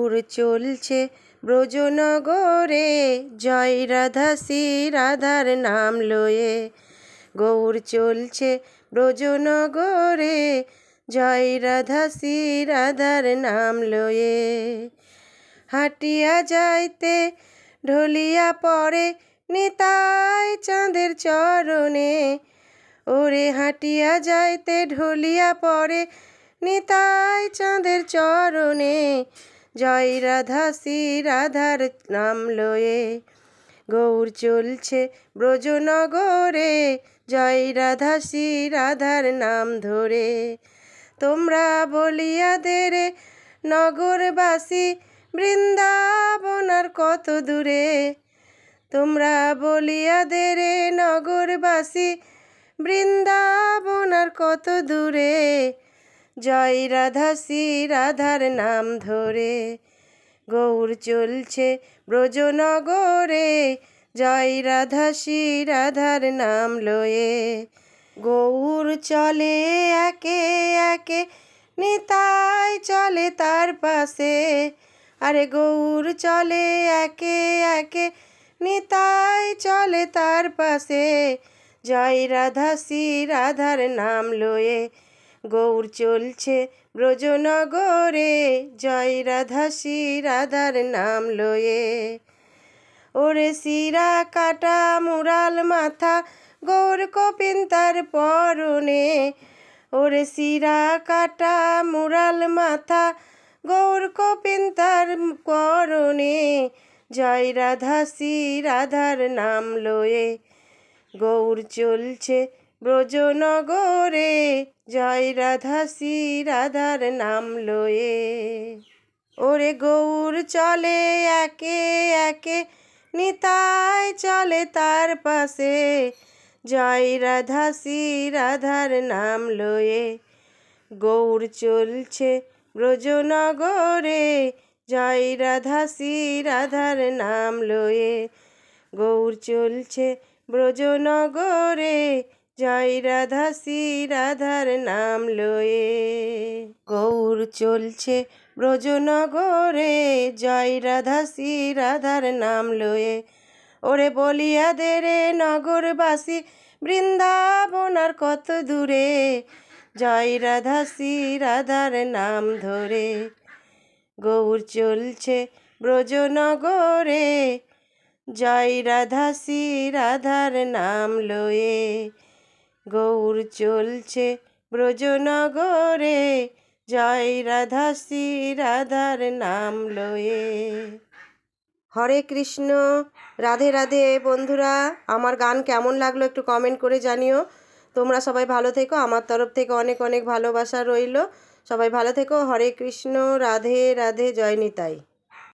গৌর চলছে ব্রজনগরে, জয় রাধা শ্রী রাধার নাম লয়ে। গৌর চলছে ব্রজনগরে, জয় রাধা শ্রী রাধার নাম লয়ে। হাঁটিয়া যাইতে ঢলিয়া পড়ে নিতাই চাঁদের চরণে, ওরে হাঁটিয়া যাইতে ঢলিয়া পড়ে নিতাই চাঁদের চরণে, জয় রাধা শ্রী রাধার নাম লয়ে। গৌর চলছে ব্রজনগরে, জয় রাধা শ্রী রাধার নাম ধরে। তোমরা বলিয়া দেরে নগরবাসী, বৃন্দাবন আর কত দূরে। তোমরা বলিয়া দেরে নগরবাসী, বৃন্দাবন আর কত দূরে, জয় রাধা শ্রী রাধার নাম ধরে। গৌর চলছে ব্রজনগরে, জয় রাধা শ্রী রাধার নাম লয়ে। গৌর চলে একে একে নিতাই চলে তার পাশে, আরে গৌর চলে একে একে নিতাই চলে তার পাশে, জয় রাধা শ্রী রাধার নাম লয়ে। গৌর চলছে ব্রজনগরে, জয় রাধা শ্রী রাধার নাম লয়ে। ওরে শিরা কাটা মুরাল মাথা গৌর কপিন তার পরনে, ওরে শিরা কাটা মুরাল মাথা গৌর কপিন তার পরনে, জয় রাধা শ্রী রাধার নাম লয়ে। গৌর চলছে ব্রজনগরে, জয় রাধা শ্রী রাধার নাম লয়ে। ওরে গৌর চলে একে একে নিতাই চলে তার পাশে, জয় রাধা শ্রী রাধার নাম লয়ে। গৌর চলছে ব্রজনগরে, জয় রাধা শ্রী রাধার নাম লয়ে। গৌর চলছে ব্রজনগরে, জয় রাধা শ্রী রাধার নাম লয়ে। গৌর চলছে ব্রজনগরে, জয় রাধা শ্রী রাধার নাম লয়ে। ওরে বলিয়া দেরে নগরবাসী, বৃন্দাবন আর কত দূরে, জয় রাধা শ্রী রাধার নাম ধরে। গৌর চলছে ব্রজনগরে, জয় রাধা শ্রী রাধার নাম লয়ে। গৌর চলছে ব্রজনগরে, জয় রাধা শ্রী রাধার নাম লয়ে। হরে কৃষ্ণ, রাধে রাধে। বন্ধুরা, আমার গান কেমন লাগলো একটু কমেন্ট করে জানিও। তোমরা সবাই ভালো থেকো, আমার তরফ থেকে অনেক অনেক ভালোবাসা রইল। সবাই ভালো থেকো। হরে কৃষ্ণ, রাধে রাধে, জয় নিতাই।